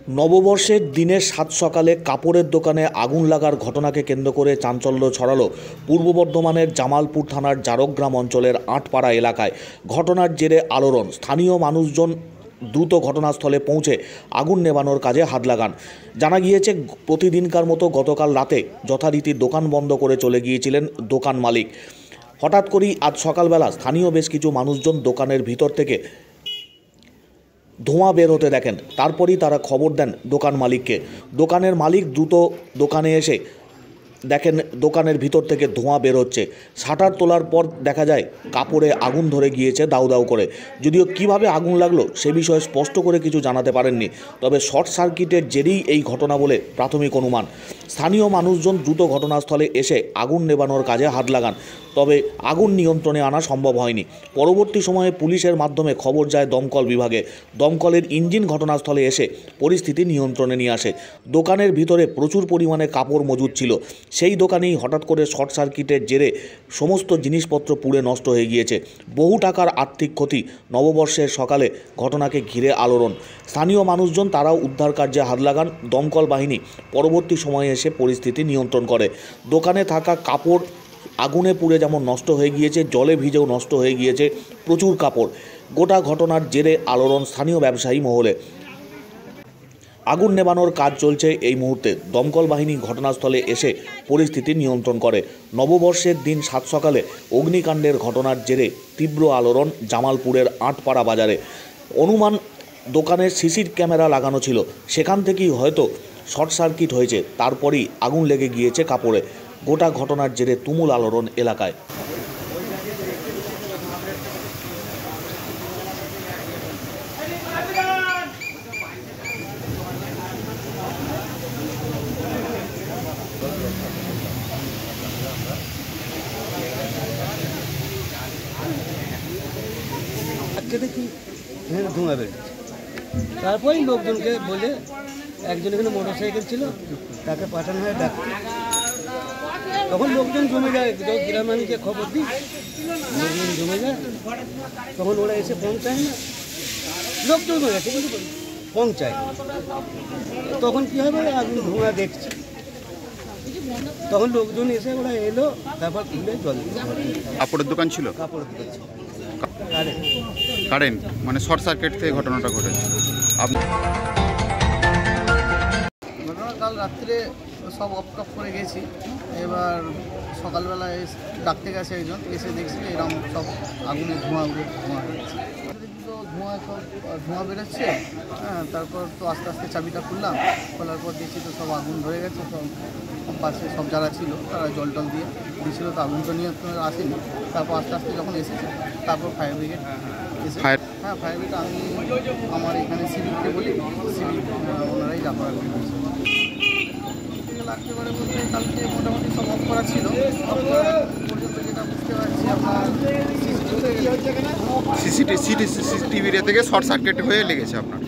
নববর্ষের দিনের সাত সকালে কাপড়ের দোকানে আগুন লাগার ঘটনাকে কেন্দ্র করে চাঞ্চল্য ছড়ালো পূর্ব বর্ধমানের জামালপুর থানার জারকগ্রাম অঞ্চলের আটপাড়া এলাকায়। ঘটনার জেরে আলোড়ন। স্থানীয় মানুষজন দ্রুত ঘটনাস্থলে পৌঁছে আগুন নেভানোর কাজে হাত লাগান। জানা গিয়েছে, প্রতিদিনকার মতো গতকাল রাতে যথারীতি দোকান বন্ধ করে চলে গিয়েছিলেন দোকান মালিক। হঠাৎ করেই আজ সকালবেলা স্থানীয় বেশ কিছু মানুষজন দোকানের ভিতর থেকে ধোঁয়া বের হতে দেখেন। তারপরই তারা খবর দেন দোকান মালিককে। দোকানের মালিক দ্রুত দোকানে এসে দেখেন দোকানের ভিতর থেকে ধোঁয়া বের হচ্ছে। শাটার তোলার পর দেখা যায় কাপড়ে আগুন ধরে গিয়েছে দাউ দাউ করে। যদিও কিভাবে আগুন লাগলো সে বিষয়ে স্পষ্ট করে কিছু জানাতে পারেননি, তবে শর্ট সার্কিটের জেরেই এই ঘটনা বলে প্রাথমিক অনুমান। স্থানীয় মানুষজন দ্রুত ঘটনাস্থলে এসে আগুন নেভানোর কাজে হাত লাগান, তবে আগুন নিয়ন্ত্রণে আনা সম্ভব হয়নি। পরবর্তী সময়ে পুলিশের মাধ্যমে খবর যায় দমকল বিভাগে। দমকলের ইঞ্জিন ঘটনাস্থলে এসে পরিস্থিতি নিয়ন্ত্রণে নিয়ে আসে। দোকানের ভিতরে প্রচুর পরিমাণে কাপড় মজুদ ছিল। সেই দোকানেই হঠাৎ করে শর্ট সার্কিটের জেরে সমস্ত জিনিসপত্র পুড়ে নষ্ট হয়ে গিয়েছে। বহু টাকার আর্থিক ক্ষতি। নববর্ষের সকালে ঘটনাকে ঘিরে আলোড়ন। স্থানীয় মানুষজন তারাও উদ্ধার কার্যে হাত লাগান। দমকল বাহিনী পরবর্তী সময়ে এসে পরিস্থিতি নিয়ন্ত্রণ করে। দোকানে থাকা কাপড় আগুনে পুড়ে যেমন নষ্ট হয়ে গিয়েছে, জলে ভিজেও নষ্ট হয়ে গিয়েছে প্রচুর কাপড়। গোটা ঘটনার জেরে আলোড়ন স্থানীয় ব্যবসায়ী মহলে। আগুন নেভানোর কাজ চলছে এই মুহূর্তে। দমকল বাহিনী ঘটনাস্থলে এসে পরিস্থিতি নিয়ন্ত্রণ করে। নববর্ষের দিন সাত সকালে অগ্নিকাণ্ডের ঘটনার জেরে তীব্র আলোড়ন জামালপুরের আটপাড়া বাজারে। অনুমান, দোকানের সিসির ক্যামেরা লাগানো ছিল, সেখান থেকেই হয়তো শর্ট সার্কিট হয়েছে, তারপরেই আগুন লেগে গিয়েছে কাপড়ে। গোটা ঘটনার জেরে তুমুল আলোড়ন এলাকায়। দেখি ধোঁয়া বেরোচ্ছে। তারপরেই লোকজনকে বলে, একজন এখানে মোটর সাইকেল ছিল, তাকে পাঠানো হয় ডাকতে। তখন লোকজন জমে যায়, গ্রাম মানুষকে খবর দিই, লোকজন জমে যায়। তখন ওরা এসে পৌঁছায় না, লোকজন জমে গেছে কিন্তু পৌঁছায়। তখন কী হবে, আগুন ধোঁয়া দেখছে, তখন লোকজন এসে ওরা এলো, তারপর খুলে জল দিল। কাপড়ের দোকান ছিল? কাপড়ের দোকান ছিল। কারেন্ট মানে শর্ট সার্কিট থেকে ঘটনাটা ঘটেছে। ঘটনা কাল রাত্রে সব অফ টপ করে গেছি। এবার সকালবেলা ডাকতে গেছে একজন, এসে দেখছি এরকম সব আগুনের ধোঁয়া বেরোচ্ছে। তো ধোঁয়া বেরোচ্ছে। হ্যাঁ, তারপর তো আস্তে আস্তে চাবিটা খুললাম, খোলার পর দেখছি তো সব আগুন ধরে গেছে। সব পাশে সব যারা ছিল তারা জল টল দিয়ে দিয়েছিল, তো আগুনটা নিয়ে আসেনি। তারপর আস্তে আস্তে যখন এসেছে, তারপর ফায়ার ব্রিগেড এসে, হ্যাঁ ফায়ার ব্রিগেড আমি আমার এখানে সিভিককে বলি, সিভিক ওনারাই লাফালাফি করেছে। লাগতে পারে বলতে কালকে মোটামুটি সব অফ করা ছিল। পর্যন্ত যেটা বুঝতে পারছি আপনার সিসিটিভি থেকে শর্ট সার্কিট হয়ে লেগেছে আপনার।